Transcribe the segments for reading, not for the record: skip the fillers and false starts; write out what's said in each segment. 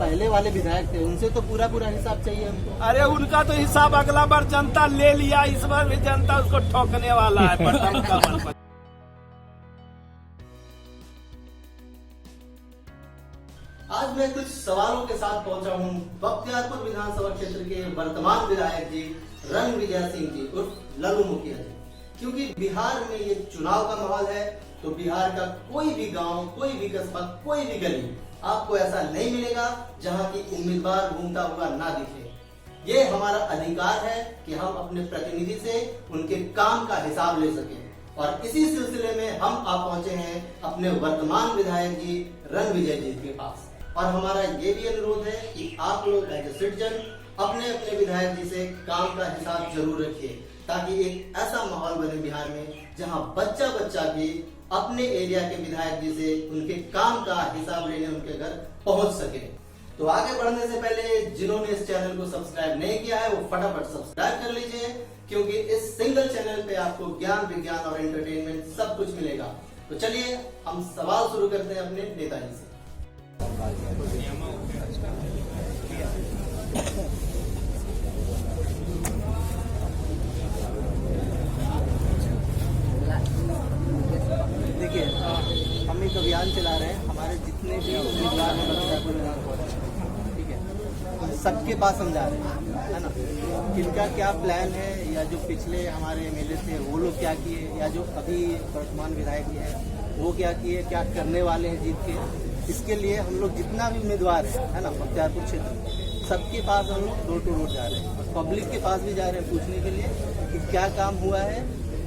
पहले वाले विधायक थे उनसे तो पूरा हिसाब चाहिए हमको। अरे उनका तो हिसाब अगला बार जनता ले लिया, इस बार भी जनता उसको ठोकने वाला है बटन कमल पर। आज मैं कुछ सवालों के साथ पहुंचा हूं बख्तियारपुर विधानसभा क्षेत्र के वर्तमान विधायक जी रणविजय सिंह जी उर्फ लल्लू मुखिया जी, क्योंकि बिहार में ये चुनाव का माहौल है तो बिहार का कोई भी गांव, कोई भी कस्बा, कोई भी गली आपको ऐसा नहीं मिलेगा जहां की उम्मीदवार घूमता हुआ ना दिखे। ये हमारा अधिकार है कि हम अपने प्रतिनिधि से उनके काम का हिसाब ले सकें और इसी सिलसिले में हम आ पहुंचे हैं अपने वर्तमान विधायक जी रणविजय जी के पास। और हमारा ये भी अनुरोध है कि आप लोग एज ए सिटीजन अपने अपने विधायक जी से काम का हिसाब जरूर रखिए, ताकि एक ऐसा माहौल बने बिहार में जहां बच्चा बच्चा भी अपने एरिया के विधायक जी से उनके काम का हिसाब लेने उनके घर पहुंच सके। तो आगे बढ़ने से पहले जिन्होंने इस चैनल को सब्सक्राइब नहीं किया है वो फटाफट सब्सक्राइब कर लीजिए, क्योंकि इस सिंगल चैनल पे आपको ज्ञान, विज्ञान और एंटरटेनमेंट सब कुछ मिलेगा। तो चलिए हम सवाल शुरू करते हैं अपने नेताजी से। देखिए, हम एक अभियान चला रहे हैं, हमारे जितने भी उम्मीदवार हैं बख्तियारपुर विधानसभा, ठीक है, सबके पास हम जा रहे हैं, है ना। किनका क्या प्लान है, या जो पिछले हमारे एमएलए थे वो लोग क्या किए, या जो अभी वर्तमान विधायक हैं वो क्या किए, क्या करने वाले हैं जीत के। इसके लिए हम लोग जितना भी उम्मीदवार है ना बख्तियारपुर क्षेत्र, सबके पास हम लोग डोर टू डोर जा रहे हैं और पब्लिक के पास भी जा रहे हैं पूछने के लिए कि क्या काम हुआ है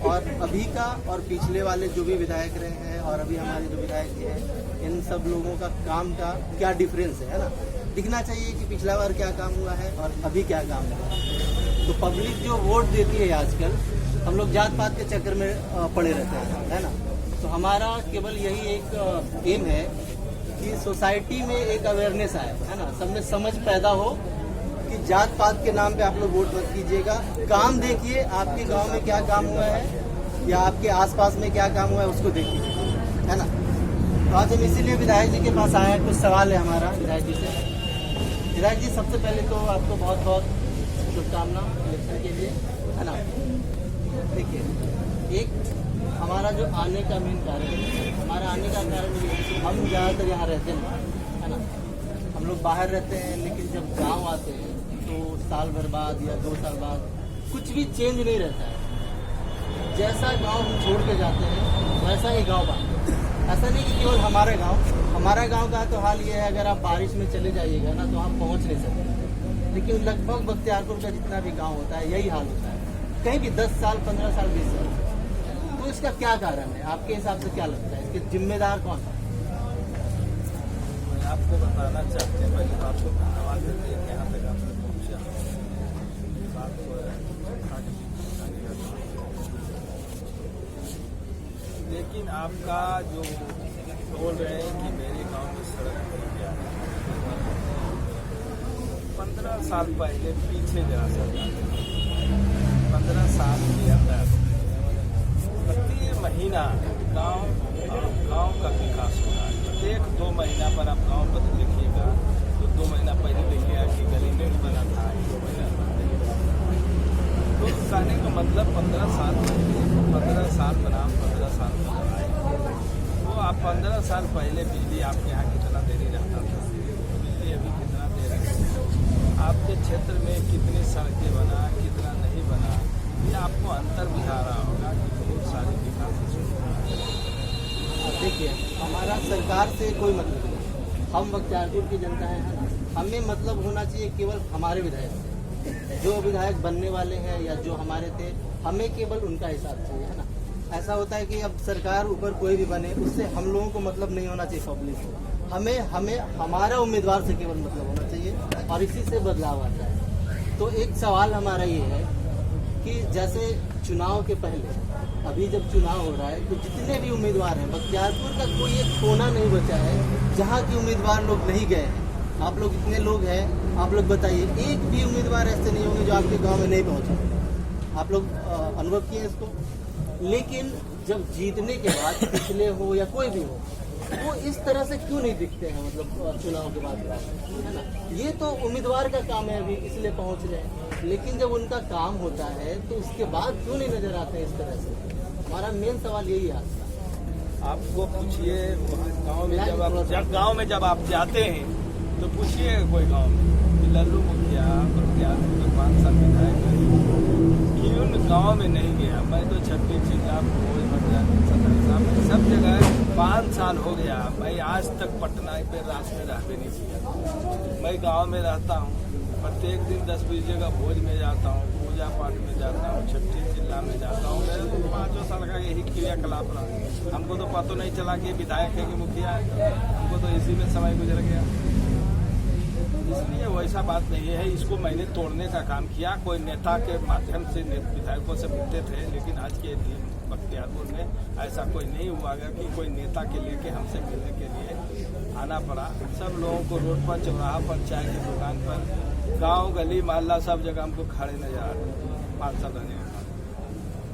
और अभी का और पिछले वाले जो भी विधायक रहे हैं और अभी हमारे जो विधायक जी हैं, इन सब लोगों का काम का क्या डिफरेंस है ना। दिखना चाहिए कि पिछला बार क्या काम हुआ है और अभी क्या काम हुआ है। तो पब्लिक जो वोट देती है आजकल, हम लोग जात पात के चक्कर में पड़े रहते हैं, है ना। तो हमारा केवल यही एक एम है कि सोसाइटी में एक अवेयरनेस आए, है ना, सब में समझ पैदा हो कि जात पात के नाम पे आप लोग वोट मत कीजिएगा। काम देखिए, आपके गांव में क्या काम हुआ है या आपके आसपास में क्या काम हुआ है उसको देखिए, है ना। तो आज हम इसीलिए विधायक जी के पास आए हैं। कुछ सवाल है हमारा विधायक जी से। विधायक जी, सबसे पहले तो आपको बहुत बहुत शुभकामना इलेक्शन के लिए, है ना। देखिए, एक हमारा जो आने का मेन कारण है, हमारा आने का कारण ये है कि हम ज़्यादातर यहाँ रहते हैं, है ना। हम लोग बाहर रहते हैं, लेकिन जब गांव आते हैं तो साल भर बाद या 2 साल बाद कुछ भी चेंज नहीं रहता है। जैसा गांव हम छोड़ के जाते हैं वैसा ही गांव बात। ऐसा नहीं कि केवल हमारा गांव का तो हाल ये है, अगर आप बारिश में चले जाइएगा ना तो आप पहुँच नहीं सकते। लेकिन लगभग बख्तियारपुर का जितना भी गाँव होता है यही हाल होता है, कहीं भी 10 साल, 15 साल, 20 साल। तो इसका क्या कारण है, आपके हिसाब से क्या लगता है, इसके जिम्मेदार कौन है? मैं आपको बताना चाहते हैं, पहले आपको धन्यवाद देते हैं कि यहाँ तक आपने पहुँचा। लेकिन आपका जो बोल रहे हैं कि मेरे गांव में सड़क बन गया, 15 साल पहले पीछे जरा सा 15 साल के अंदर प्रति महीना गांव का विकास हो रहा है। प्रत्येक 2 महीना पर आप गांव पर देखिएगा तो 2 महीना पहले देखिएगा कि गली नहीं बना था, 2 महीना तो कहने का मतलब 15 साल बनाम 15 साल बनाए। तो आप 15 साल पहले बिजली आपके यहाँ कितना देरी रहता था, बिजली अभी कितना दे रहे हैं, आपके क्षेत्र में कितनी सड़कें बना, कितना नहीं बना, ये आपको अंतर दिखा रहा होगा कि बहुत सारी विकास। देखिए, हमारा सरकार से कोई मतलब नहीं, हम बख्तियारपुर की जनता है ना। हमें मतलब होना चाहिए केवल हमारे विधायक से, जो विधायक बनने वाले हैं या जो हमारे थे, हमें केवल उनका हिसाब चाहिए, है ना। ऐसा होता है कि अब सरकार ऊपर कोई भी बने, उससे हम लोगों को मतलब नहीं होना चाहिए पब्लिक को। हमें हमारा उम्मीदवार से केवल मतलब होना चाहिए और इसी से बदलाव आता है। तो एक सवाल हमारा ये है कि जैसे चुनाव के पहले, अभी जब चुनाव हो रहा है तो जितने भी उम्मीदवार हैं, बख्तियारपुर का कोई एक कोना नहीं बचा है जहाँ के उम्मीदवार लोग नहीं गए हैं। आप लोग इतने लोग हैं, आप लोग बताइए, एक भी उम्मीदवार ऐसे नहीं होंगे जो आपके गांव में नहीं पहुंचे। आप लोग अनुभव किए इसको। लेकिन जब जीतने के बाद, पिछले हो या कोई भी हो, वो इस तरह से क्यों नहीं दिखते हैं, मतलब चुनाव के बाद है ना। ये तो उम्मीदवार का काम है, अभी इसलिए पहुंच रहे हैं, लेकिन जब उनका काम होता है तो उसके बाद क्यों नहीं नजर आते हैं इस तरह से। हमारा मेन सवाल यही है। आपको पूछिए गांव में जब आप जाते हैं तो पूछिए कोई गांव में कि लल्लू मुखिया प्रत्याशी तो 5 साल विधायक क्यों गांव में नहीं गया। मैं तो छत्तीस जिला सब जगह 5 साल हो गया, मैं आज तक पटना पे रास्ते रह भी नहीं किया। मैं गांव में रहता हूँ, प्रत्येक दिन 10-20 जगह भोज में जाता हूँ, पूजा पाठ में जाता हूँ, छत्तीस जिला में जाता हूँ। मेरा तो 5 साल का यही क्रियाकलाप रहा। हमको तो पता नहीं चला कि विधायक है कि मुखिया है, हमको तो इसी में समय गुजर गया। इसलिए वैसा बात नहीं है, इसको मैंने तोड़ने का काम किया। कोई नेता के माध्यम से विधायकों से मिलते थे, लेकिन आज के दिन बख्तियारपुर में ऐसा कोई नहीं हुआ कि कोई नेता के लेके हमसे मिलने के लिए आना पड़ा। सब लोगों को रोड पर, चौराहा पर, चाय की दुकान पर, गांव गली मोहल्ला सब जगह हमको खड़े नजर आ रहे 5 साल रहने का।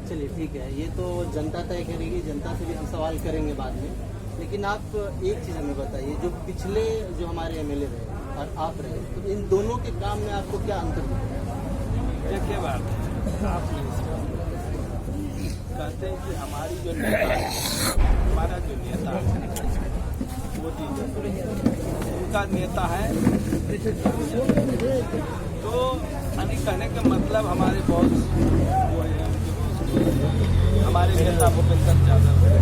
चलिए ठीक है, ये तो जनता तय करेगी, जनता से भी हम सवाल करेंगे बाद में। लेकिन आप एक चीज़ हमें बताइए, जो पिछले जो हमारे एमएलए रहे और आप रहे, तो इन दोनों के काम में आपको क्या अंतर दिखता है? एक बात है, आप कहते हैं कि हमारी जो नेता है, हमारा जो नेता है मोदी उनका नेता है, तो यानी कहने का मतलब हमारे बॉस वो है, हमारे नेता भूपेंद्र यादव है,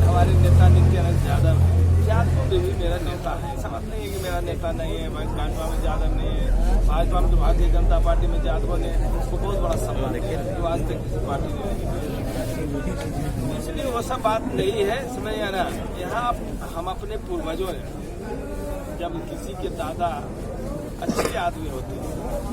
हमारे नेता नित्यानंद यादव है। यादव भी मेरा नेता है, ऐसा बात नहीं है कि मेरा नेता नहीं है। भाजपा में यादव नहीं है, भाजपा में तो भारतीय जनता पार्टी में यादव ने उसको बहुत बड़ा सम्मान है, जो आज तक किसी पार्टी ने नहीं किया। इसलिए वो सब बात नहीं है, समझ ना। यहाँ हम अपने पूर्वजों ने जब किसी के दादा अच्छे आदमी होते हैं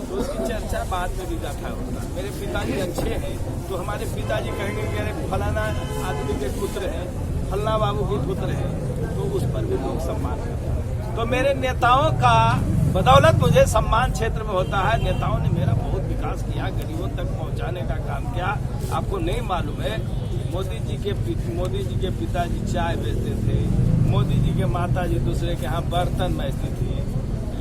तो उसकी चर्चा बाद में भी बैठा होता है। मेरे पिताजी अच्छे हैं तो हमारे पिताजी कहेंगे कि अरे फलाना आदमी के पुत्र हैं, फलाना बाबू के पुत्र हैं, तो उस पर भी लोग सम्मान करते हैं। तो मेरे नेताओं का बदौलत मुझे सम्मान क्षेत्र में होता है। नेताओं ने मेरा बहुत विकास किया, गरीबों तक पहुंचाने का काम किया। आपको नहीं मालूम है, मोदी जी के पिताजी चाय बेचते थे, मोदी जी के माता जी दूसरे के यहाँ बर्तन बेचती थी।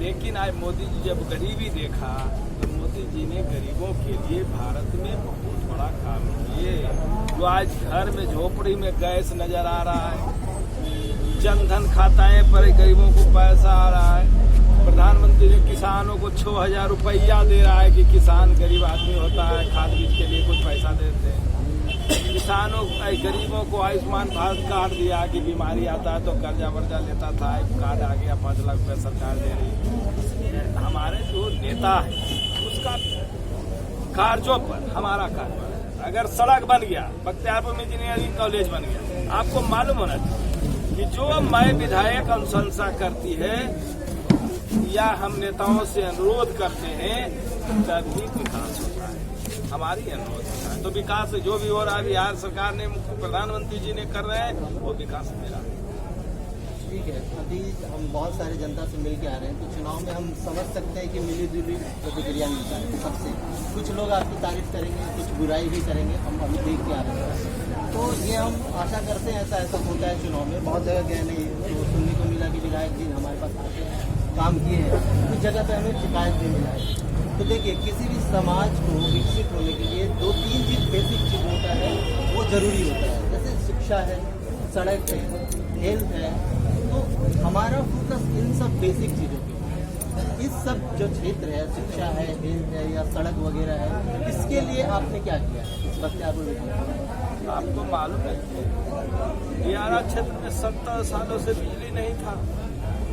लेकिन आज मोदी जी जब गरीबी देखा तो मोदी जी ने गरीबों के लिए भारत में बहुत बड़ा काम किए। जो आज घर में झोपड़ी में गैस नजर आ रहा है, जनधन खाताएं पर गरीबों को पैसा आ रहा है, प्रधानमंत्री जी किसानों को 6,000 रुपया दे रहा है कि किसान गरीब आदमी होता है, खाद बीज के लिए कुछ पैसा देते हैं। किसानों गरीबों को आयुष्मान भारत कार्ड दिया कि बीमारी आता है तो कर्जा वर्जा लेता था, कार्ड आ गया, 5 लाख रुपया सरकार दे रही है। हमारे जो नेता है उसका कार्यों पर हमारा कार्य, अगर सड़क बन गया, बख्तियारपुर में इंजीनियरिंग कॉलेज बन गया, आपको मालूम होना चाहिए कि जो मैं विधायक अनुशंसा करती है या हम नेताओं से अनुरोध करते हैं तभी विकास होता है। हमारी अनुरोध होता है तो विकास जो भी हो रहा है, बिहार सरकार ने, प्रधानमंत्री जी ने कर रहे हैं, वो विकास मेरा है। ठीक है, अभी हम बहुत सारे जनता से मिल के आ रहे हैं, तो चुनाव में हम समझ सकते हैं कि मिली जुली प्रतिक्रिया मिलता है सबसे। कुछ लोग आपकी तारीफ करेंगे, कुछ बुराई भी करेंगे, हम अभी देख के आ रहे हैं। तो ये हम आशा करते हैं ऐसा होता है चुनाव में। बहुत जगह गए नहीं तो सुनने को मिला कि विधायक जी हमारे पास आते हैं, काम किए हैं, कुछ जगह पे हमें शिकायत भी मिला है। तो देखिए, किसी भी समाज को विकसित होने के लिए 2-3 चीज बेसिक चीज होता है, वो जरूरी होता है। जैसे शिक्षा है, सड़क है, हेल्थ है। तो हमारा फोकस इन सब बेसिक चीज़ों पे, इस सब जो क्षेत्र है, शिक्षा है, हेल्थ है या सड़क वगैरह है, इसके लिए आपने क्या किया इस बख्तियारपुर में? आपको मालूम है दियारा क्षेत्र में 70 सालों से बिजली नहीं था।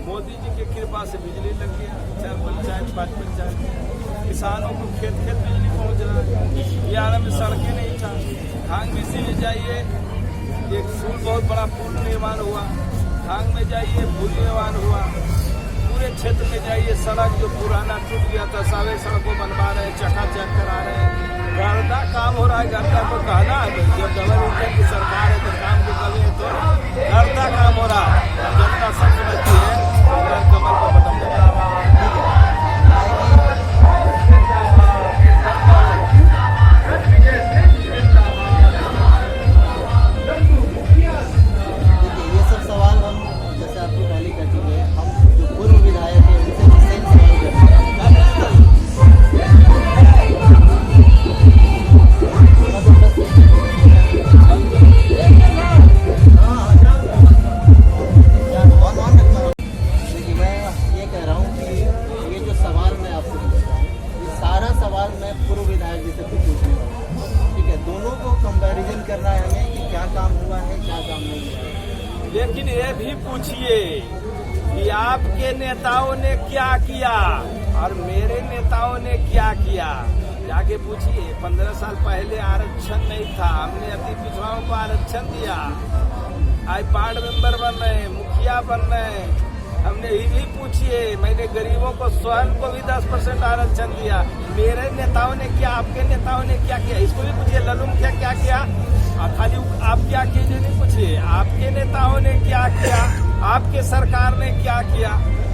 मोदी जी की कृपा से बिजली लग गया, 4 पंचायत 5 पंचायत, किसानों को खेत बिजली पहुंच रहा है। दियारा में सड़कें नहीं था। खांग बीसी में जाइए, एक पुल, बहुत बड़ा पुल निर्माण हुआ। खांग में जाइए, पुल निर्माण हुआ। पूरे क्षेत्र में जाइए, सड़क जो पुराना टूट गया था, सारे सड़कों बनवा रहे हैं, चकाचक करा रहे हैं। गर्दा काम हो रहा है। गर्दा को कहना है, जब डबल इंजन की सरकार है तो काम की कमी है, तो गर्दा काम हो रहा है। जनता सब समझती है, कमल को बटन दबाया। ये सब सवाल लेकिन ये भी पूछिए कि आपके नेताओं ने क्या किया और मेरे नेताओं ने क्या किया। जाके पूछिए, 15 साल पहले आरक्षण नहीं था, हमने अति पिछड़ाओं को आरक्षण दिया। आज वार्ड मेंबर बन रहे हैं, मुखिया बन रहे हैं। हमने ये भी पूछिए, मैंने गरीबों को स्वयं को भी 10% आरक्षण दिया। मेरे नेताओं ने क्या, आपके नेताओं ने क्या किया, इसको भी पूछिए। लल्लू मुखिया क्या किया, खाली आप क्या कीजिए नहीं पूछिए, आपके नेताओं ने क्या किया, आपके सरकार ने क्या किया।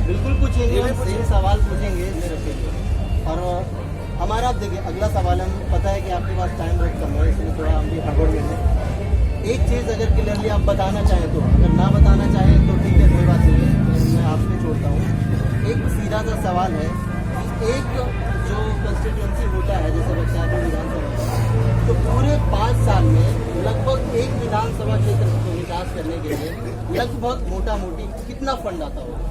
बिल्कुल पूछेंगे, सही सवाल पूछेंगे मेरे से। और हमारा आप देखिए अगला सवाल, हम पता है कि आपके पास टाइम बहुत कम है, इसलिए थोड़ा हम भी हड़बड़ में हैं। एक चीज़ अगर क्लियरली आप बताना चाहें तो, अगर ना बताना चाहें तो ठीक है, कोई बात नहीं है, मैं आपसे छोड़ता हूँ। एक सीधा सा सवाल है कि एक जो कंस्टिट्यूंसी होता है जैसे बख्तियारपुर विधानसभा, तो पूरे 5 साल में लगभग एक विधानसभा क्षेत्र को विकास करने के लिए लगभग मोटा मोटी कितना फंड आता होगा?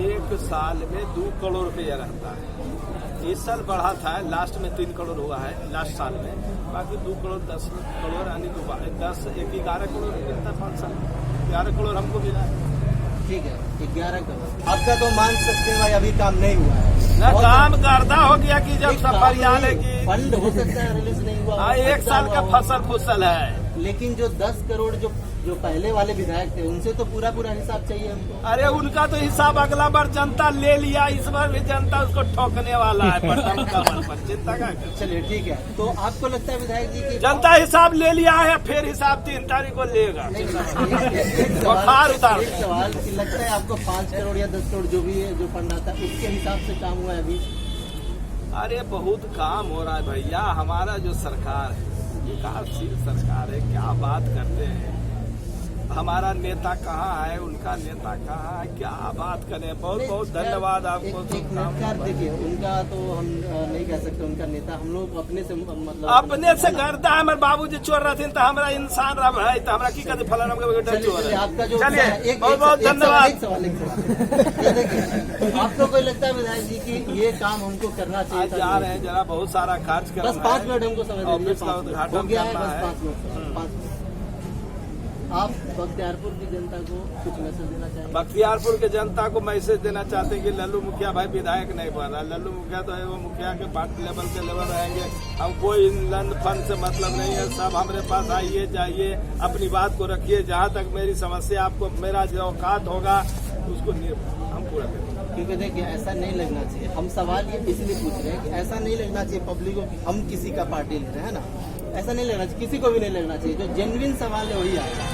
एक साल में 2 करोड़ रुपया रहता है। इस साल बढ़ा था, लास्ट में 3 करोड़ हुआ है लास्ट साल में, बाकी 2 करोड़ 10 करोड़ यानी 11 करोड़ मिलता है 5 साल। 11 करोड़ हमको मिला है। ठीक है, 11 करोड़ आपका तो मान सकते हैं भाई, अभी काम नहीं हुआ है ना, काम गर्दा हो गया कि जब सफर आने की फंड हो सकता है रिलीज नहीं हुआ। 1 साल का फसल फुसल है। लेकिन जो 10 करोड़ जो पहले वाले विधायक थे उनसे तो पूरा हिसाब चाहिए हमको। अरे उनका तो हिसाब अगला बार जनता ले लिया, इस बार भी जनता उसको ठोकने वाला है बटन कमर पर। चिंता का चलिए ठीक है, तो आपको लगता है विधायक जी की जनता हिसाब ले लिया है, फिर हिसाब 3 तारीख को लेगा। बुखार उतार। एक सवाल कि लगता है आपको 5 करोड़ या 10 करोड़ जो भी है जो फंड आता है उसके हिसाब से काम हुआ है अभी? अरे बहुत काम हो रहा है भैया, हमारा जो सरकार है विकासशील सरकार है, क्या बात करते हैं। हमारा नेता कहाँ है, उनका नेता कहाँ है, क्या बात करें। बहुत बहुत धन्यवाद आपको। देखिए उनका तो हम नहीं कह सकते उनका नेता, हम लोग अपने से मतलब अपने से करता है। हमारे बाबूजी चोर रहते तो हमारा इंसान रहा है, तो हमारा की कहते फलाना चोर है। आपका जो चलिए बहुत बहुत धन्यवाद। एक सवाल आपको कोई लगता है विधायक जी की ये काम हमको करना चाहिए? जा रहे हैं जरा, बहुत सारा खर्च कर, बस 5 मिनट हमको समय दीजिए, ऑफिस का उद्घाटन हो गया है, करना बस है। 5 मिनट। आप बख्तियारपुर की जनता को कुछ मैसेज देना चाहेंगे? बख्तियारपुर के जनता को मैसेज देना चाहते हैं कि लल्लू मुखिया भाई विधायक नहीं बन रहा। लल्लू मुखिया तो है वो मुखिया के पार्टी लेवल के लेवल रहेंगे। हम कोई लंड फंड से मतलब नहीं है, सब हमारे पास आइए जाइए, अपनी बात को रखिए। जहाँ तक मेरी समस्या आपको मेरा जो औकात होगा उसको हम पूरा करेंगे। क्योंकि देखिए ऐसा नहीं लगना चाहिए, हम सवाल ये इसलिए पूछ रहे हैं कि ऐसा नहीं लगना चाहिए पब्लिक को कि हम किसी का पार्टी ले रहे हैं ना, ऐसा नहीं लगना चाहिए, किसी को भी नहीं लगना चाहिए। जो जेन्युइन सवाल है वही आएगा,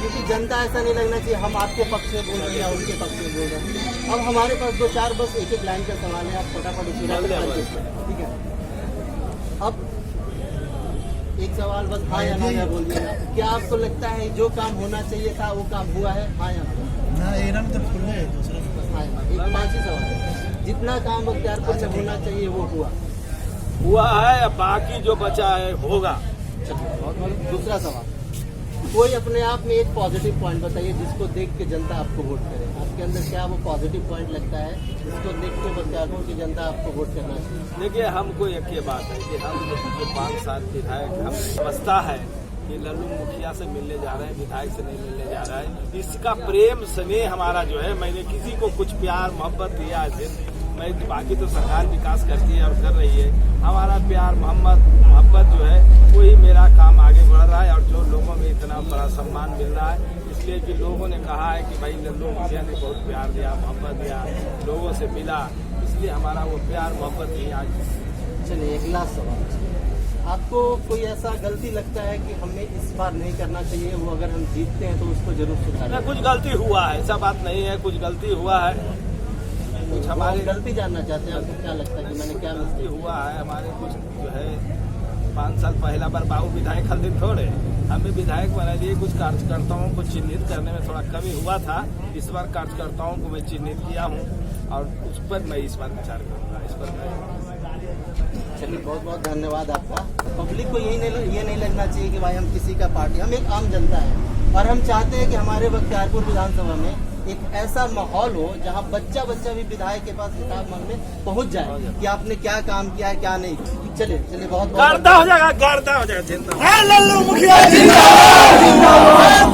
क्योंकि जनता ऐसा नहीं लगना चाहिए हम आपके पक्ष में बोल रहे हैं या उनके पक्ष में बोल रहे हैं। अब हमारे पास 2-4 बस एक लाइन का सवाल है, आप फटाफट ठीक है। अब एक सवाल बस हाँ या ना बोलिएगा, क्या आपको लगता है जो काम होना चाहिए था वो काम हुआ है? हाँ या ना? एक 5 ही सवाल है, जितना काम बख्तियारपुर में होना चाहिए वो हुआ है, बाकी जो बचा है होगा। दूसरा सवाल, कोई अपने आप में एक पॉजिटिव पॉइंट बताइए जिसको देख के जनता आपको वोट करे। आपके अंदर क्या वो पॉजिटिव पॉइंट लगता है जिसको देख के बख्तियारपुर की जनता आपको वोट करना चाहिए? देखिए हमको एक ये बात है कि हम जो 5 साल विधायक हम समझता है कि लल्लू मुखिया से मिलने जा रहे हैं, विधायक से नहीं मिलने जा रहा है। इसका प्रेम स्नेह हमारा जो है, मैंने किसी को कुछ प्यार मोहब्बत दिया है, मैं बाकी तो सरकार विकास करती है और कर रही है। हमारा प्यार मोहब्बत जो है वही मेरा काम आगे बढ़ रहा है। और जो लोगों में इतना बड़ा सम्मान मिल रहा है इसलिए कि लोगों ने कहा है कि भाई लल्लू मुखिया ने बहुत प्यार दिया, मोहब्बत दिया, लोगों से मिला, इसलिए हमारा वो प्यार मोहब्बत ही आज। चलिए एक लास्ट सवाल, आपको कोई ऐसा गलती लगता है कि हमें इस बार नहीं करना चाहिए, वो अगर हम जीतते हैं तो उसको जरूर सुधारें? कुछ गलती हुआ है, ऐसा बात नहीं है, कुछ गलती हुआ है। कुछ हमारी गलती जानना चाहते हैं, आपको क्या लगता है कि मैंने क्या गलती हुआ है? हमारे कुछ जो है 5 साल पहला बार बाबू विधायक हर दिन थोड़े हमें विधायक बना दिए। कुछ कार्यकर्ताओं को चिन्हित करने में थोड़ा कमी हुआ था, इस बार कार्यकर्ताओं को मैं चिन्हित किया हूँ और उस पर मैं इस बार विचार करूँगा। इस पर मैं चलिए बहुत बहुत धन्यवाद आपका। पब्लिक को ये नहीं लगना चाहिए कि भाई हम किसी का पार्टी, हम एक आम जनता है और हम चाहते हैं कि हमारे बख्तियारपुर विधानसभा में एक ऐसा माहौल हो जहां बच्चा भी विधायक के पास हिसाब मांगने पहुंच जाए कि आपने क्या काम किया है क्या नहीं। चलिए बहुत गर्दा हो जाएगा, गर्दा हो जाएगा। लल्लू मुखिया जिंदाबाद।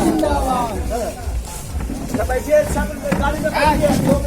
बैठिए सब गाड़ी में बैठिए